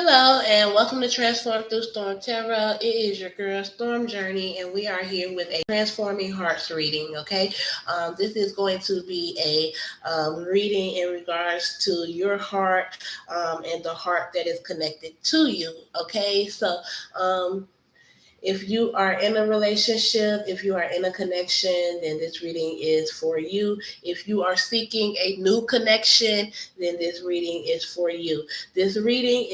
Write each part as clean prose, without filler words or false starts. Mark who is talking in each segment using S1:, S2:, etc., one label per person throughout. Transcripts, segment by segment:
S1: Hello and welcome to Transform Through Storm Tarot. It is your girl Storm Journey, and we are here with a Transforming Hearts reading. Okay, this is going to be a reading in regards to your heart and the heart that is connected to you. Okay, so if you are in a relationship, if you are in a connection, then this reading is for you. If you are seeking a new connection, then this reading is for you. This reading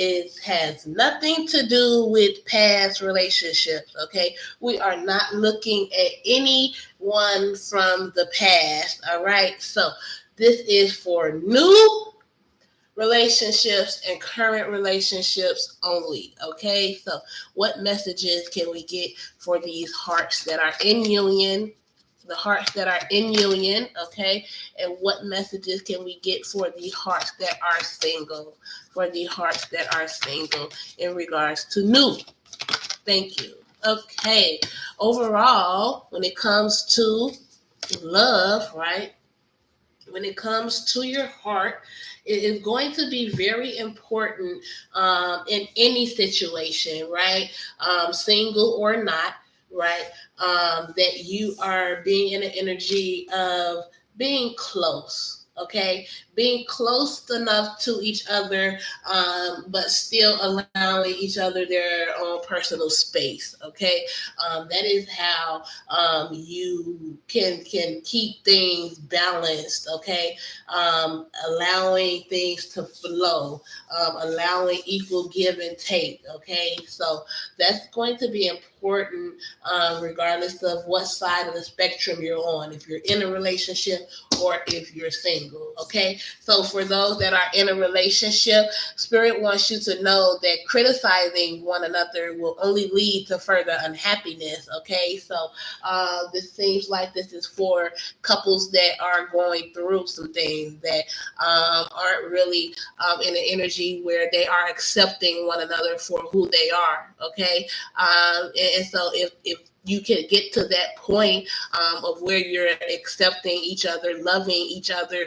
S1: has nothing to do with past relationships, okay? We are not looking at anyone from the past, all right? So this is for new relationships and current relationships only. Okay, so what messages can we get for these hearts that are in union? The hearts that are in union, okay, and what messages can we get for the hearts that are single? For the hearts that are single in regards to new. Thank you. Okay, overall, when it comes to love, right? When it comes to your heart, it is going to be very important in any situation, right? Single or not, right? That you are being in an energy of being close. Okay, being close enough to each other, but still allowing each other their own personal space. Okay, that is how you can keep things balanced. Okay, allowing things to flow, allowing equal give and take. Okay, so that's going to be important regardless of what side of the spectrum you're on, if you're in a relationship or if you're single. Okay, so for those that are in a relationship, Spirit wants you to know that criticizing one another will only lead to further unhappiness. Okay, so this seems like this is for couples that are going through some things that aren't really in an energy where they are accepting one another for who they are. Okay, and so if you can get to that point of where you're accepting each other, loving each other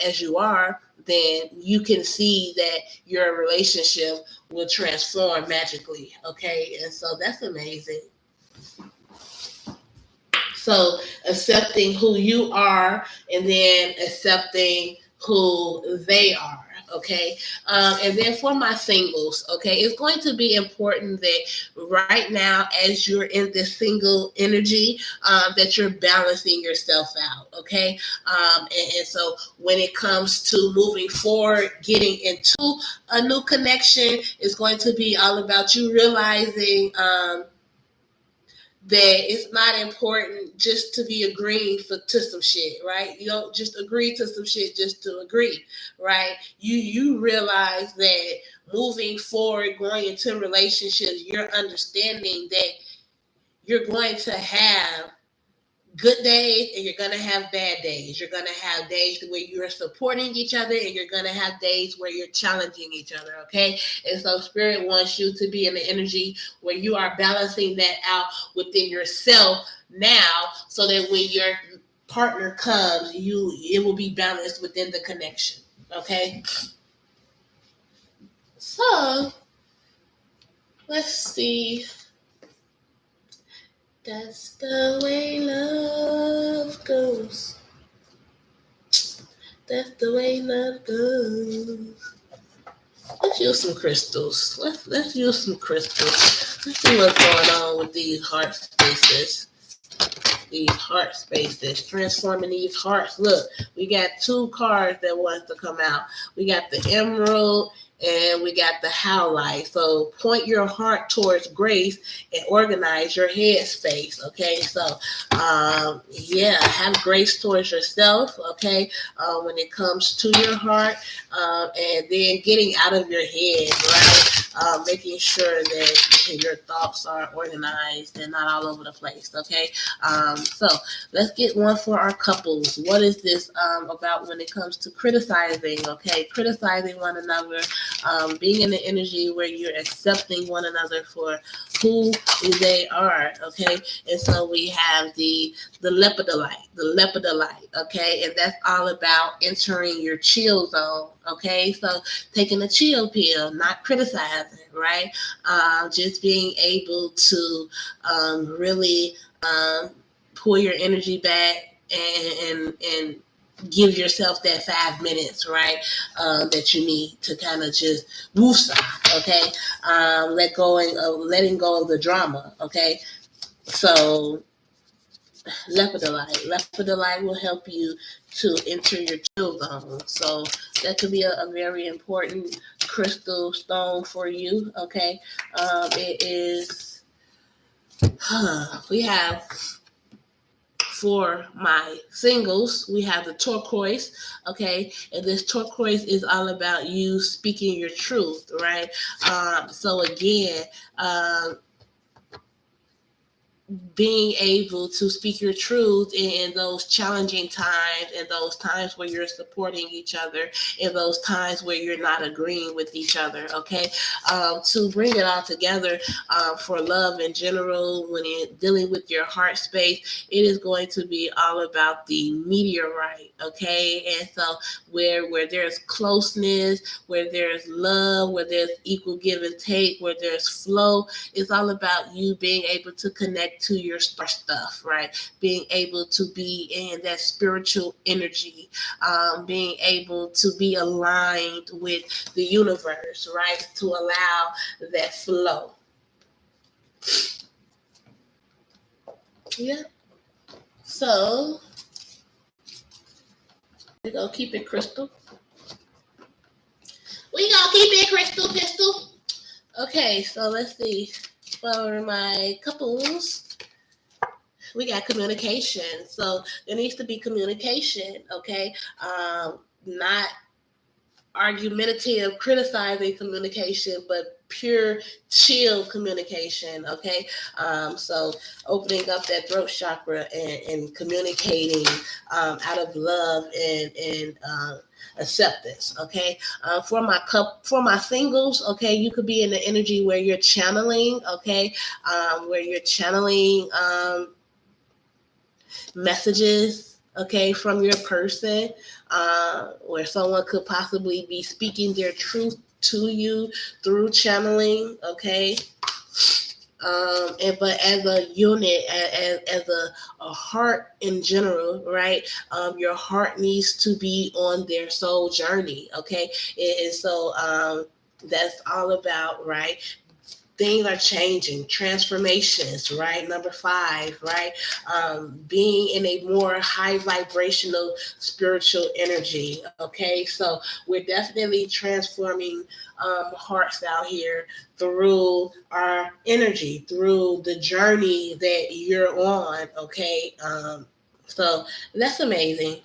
S1: as you are, then you can see that your relationship will transform magically. Okay, and so that's amazing. So accepting who you are and then accepting who they are. Okay, and then for my singles, okay, it's going to be important that right now, as you're in this single energy, that you're balancing yourself out. Okay, and so when it comes to moving forward, getting into a new connection, it's going to be all about you realizing that it's not important just to be agreeing to some shit, right? You don't just agree to some shit just to agree, right? You realize that moving forward, going into relationships, you're understanding that you're going to have good days and you're going to have bad days. You're going to have days where you're supporting each other and you're going to have days where you're challenging each other, okay? And so Spirit wants you to be in the energy where you are balancing that out within yourself now, so that when your partner comes, it will be balanced within the connection, okay? So let's see. That's the way love goes. That's the way love goes. Let's use some crystals. Let's use some crystals. Let's see what's going on with these heart spaces. These heart spaces. Transforming these hearts. Look, we got two cards that want to come out. We got the emerald and we got the howlite. So point your heart towards grace and organize your head space. Okay, so have grace towards yourself. Okay, when it comes to your heart, and then getting out of your head, right? Making sure that your thoughts are organized and not all over the place. Okay, so let's get one for our couples. What is this about when it comes to criticizing? Okay, criticizing one another. being in the energy where you're accepting one another for who they are, okay? And so we have the lepidolite, okay? And that's all about entering your chill zone, okay? So taking a chill pill, not criticizing, right? Just being able to really pull your energy back and give yourself that 5 minutes, right? That you need to kind of just woosah, okay? Letting go of the drama, okay? So lepidolite will help you to enter your chill zone. So that could be a very important crystal stone for you, okay? It is, we have, for my singles, we have the turquoise, okay? And this turquoise is all about you speaking your truth, right? So again, being able to speak your truth in those challenging times, in those times where you're supporting each other, in those times where you're not agreeing with each other, okay? To bring it all together for love in general, when you're dealing with your heart space, it is going to be all about the meteorite, okay? And so where there's closeness, where there's love, where there's equal give and take, where there's flow, it's all about you being able to connect to your star stuff, right? Being able to be in that spiritual energy, being able to be aligned with the universe, right? To allow that flow. Yeah. So we're gonna keep it crystal. Crystal. Okay, so let's see. For my couples, we got communication. So there needs to be communication, okay? Not argumentative, criticizing communication, but pure chill communication, okay? So opening up that throat chakra and communicating out of love and acceptance, okay? For my singles, okay, you could be in the energy where you're channeling, okay? Where you're channeling messages, okay, from your person, where someone could possibly be speaking their truth to you through channeling, okay. But as a unit, as a heart in general, right? Your heart needs to be on their soul journey, okay. And so that's all about, right? Things are changing, transformations, right? Number 5, right? Being in a more high vibrational spiritual energy, okay? So we're definitely transforming hearts out here through our energy, through the journey that you're on, okay? So that's amazing.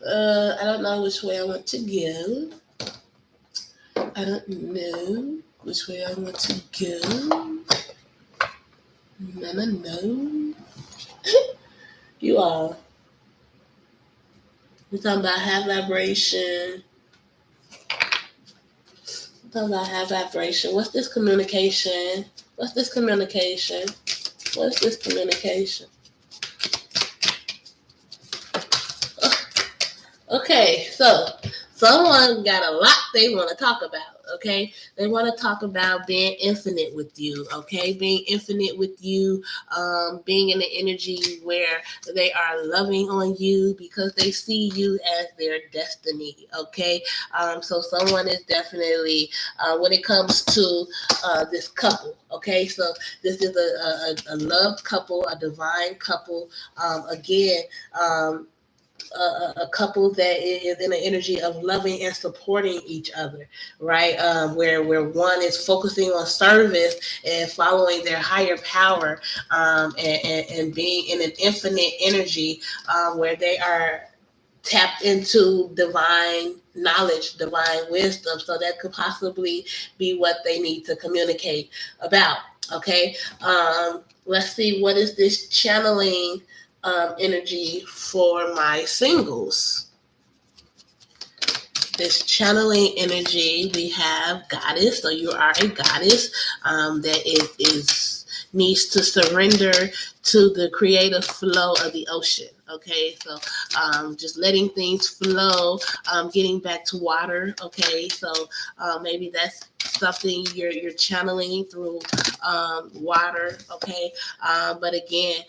S1: I don't know which way I want to go. I don't know which way I want to go. No. You all. We're talking about high vibration. What's this communication? Okay, so someone got a lot they want to talk about, okay? They want to talk about being infinite with you, okay? Being infinite with you, being in the energy where they are loving on you because they see you as their destiny, okay? So someone is definitely, when it comes to this couple, okay? So this is a loved couple, a divine couple. Again, a couple that is in an energy of loving and supporting each other, right? Where one is focusing on service and following their higher power, and being in an infinite energy, where they are tapped into divine knowledge, divine wisdom. So that could possibly be what they need to communicate about. Okay. Let's see, what is this channeling energy for my singles? this channeling energy, we have goddess. So you are a goddess that is needs to surrender to the creative flow of the ocean. Okay, so just letting things flow, getting back to water. Okay, so maybe that's something you're channeling through water. Okay, but again,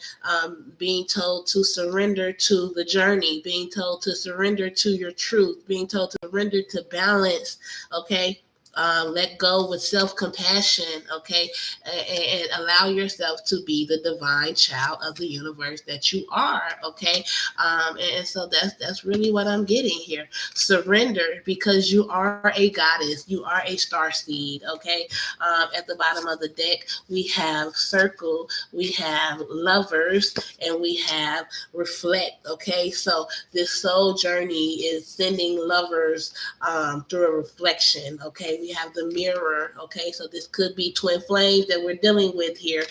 S1: being told to surrender to the journey, being told to surrender to your truth, being told to surrender to balance. Okay. Let go with self-compassion, okay, and allow yourself to be the divine child of the universe that you are, okay. And so that's really what I'm getting here. Surrender, because you are a goddess, you are a star seed, okay. At the bottom of the deck, we have circle, we have lovers, and we have reflect, okay. So this soul journey is sending lovers through a reflection, okay. We have the mirror, okay. So this could be twin flames that we're dealing with here.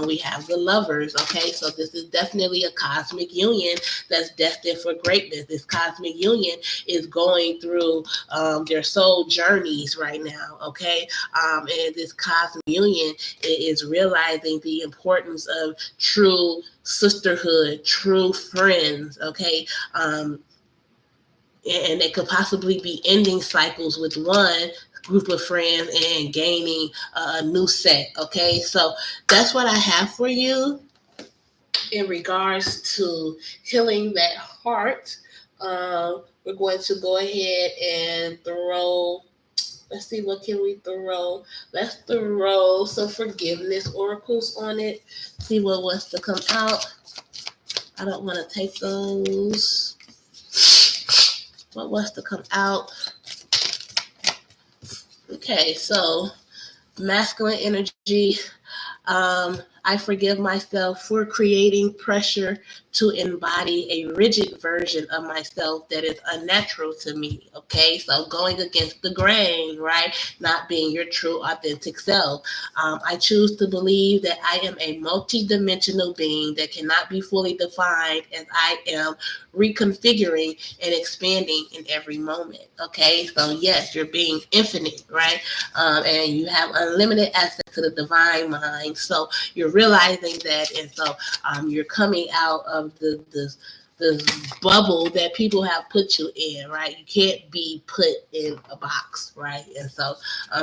S1: We have the lovers, okay. So this is definitely a cosmic union that's destined for greatness. This cosmic union is going through their soul journeys right now, okay. And this cosmic union is realizing the importance of true sisterhood, true friends, okay. And they could possibly be ending cycles with one group of friends and gaining a new set. Okay, so that's what I have for you in regards to healing that heart. We're going to go ahead and throw. Let's see, what can we throw? Let's throw some forgiveness oracles on it. See what wants to come out. I don't want to take those. What wants to come out? Okay, so masculine energy. I forgive myself for creating pressure to embody a rigid version of myself that is unnatural to me. Okay, so going against the grain, right? Not being your true, authentic self. I choose to believe that I am a multi-dimensional being that cannot be fully defined, as I am reconfiguring and expanding in every moment. Okay, so yes, you're being infinite, right? And you have unlimited access to the divine mind. So you're realizing that, and so you're coming out of this bubble that people have put you in, right? You can't be put in a box, right? And so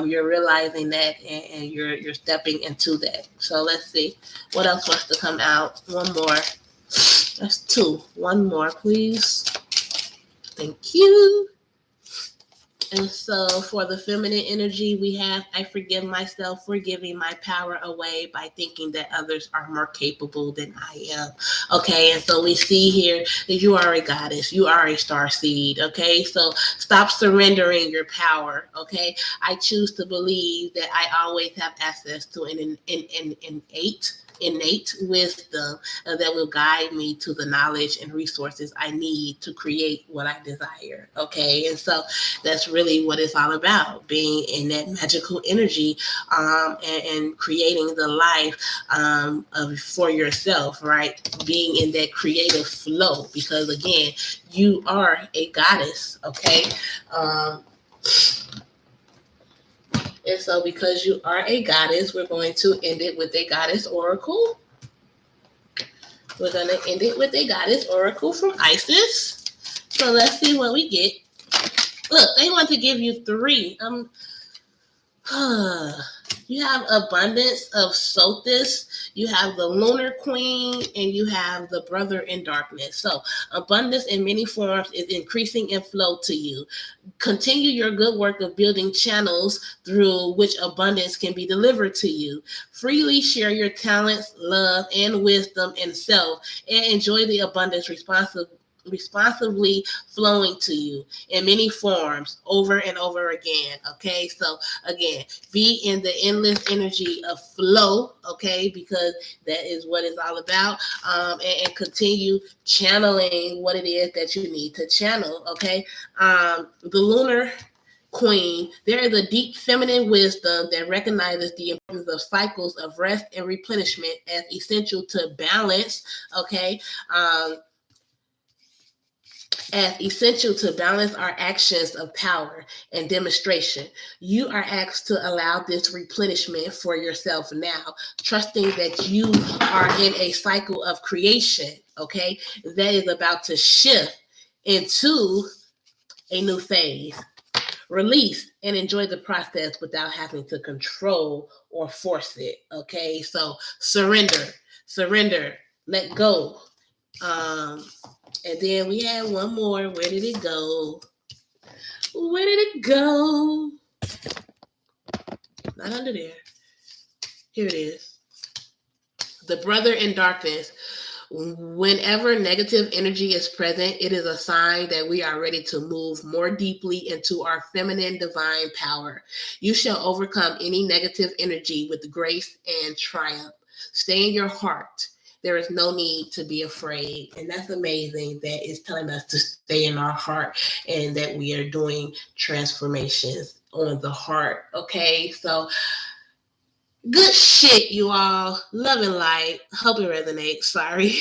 S1: you're realizing that, and you're stepping into that. So let's see what else wants to come out. One more. That's two. One more, please. Thank you. And so for the feminine energy, we have, I forgive myself for giving my power away by thinking that others are more capable than I am. Okay, and so we see here that you are a goddess. You are a star seed. Okay, so stop surrendering your power. Okay, I choose to believe that I always have access to an innate wisdom that will guide me to the knowledge and resources I need to create what I desire. Okay, and so that's really what it's all about, being in that magical energy and creating the life for yourself, right? Being in that creative flow, because again, you are a goddess, okay? And so because you are a goddess, we're going to end it with a goddess oracle. We're going to end it with a goddess oracle from Isis. So let's see what we get. Look, they want to give you three. You have abundance of Sothis, you have the Lunar Queen, and you have the Brother in Darkness. So abundance in many forms is increasing in flow to you. Continue your good work of building channels through which abundance can be delivered to you. Freely share your talents, love, and wisdom and self, and enjoy the abundance responsibly flowing to you in many forms over and over again. Okay, so again, be in the endless energy of flow, okay, because that is what it's all about, and continue channeling what it is that you need to channel. Okay, the Lunar Queen, there is a deep feminine wisdom that recognizes the importance of cycles of rest and replenishment as essential to balance. Okay, as essential to balance our actions of power and demonstration. You are asked to allow this replenishment for yourself now, trusting that you are in a cycle of creation, okay, that is about to shift into a new phase. Release and enjoy the process without having to control or force it, okay? So surrender, let go. And then we had one more. Where did it go? Where did it go? Not under there. Here it is. The brother in darkness. Whenever negative energy is present, it is a sign that we are ready to move more deeply into our feminine divine power. You shall overcome any negative energy with grace and triumph. Stay in your heart. There is no need to be afraid. And that's amazing that it's telling us to stay in our heart and that we are doing transformations on the heart. Okay, so good shit, you all. Love and light. Hope it resonates. Sorry.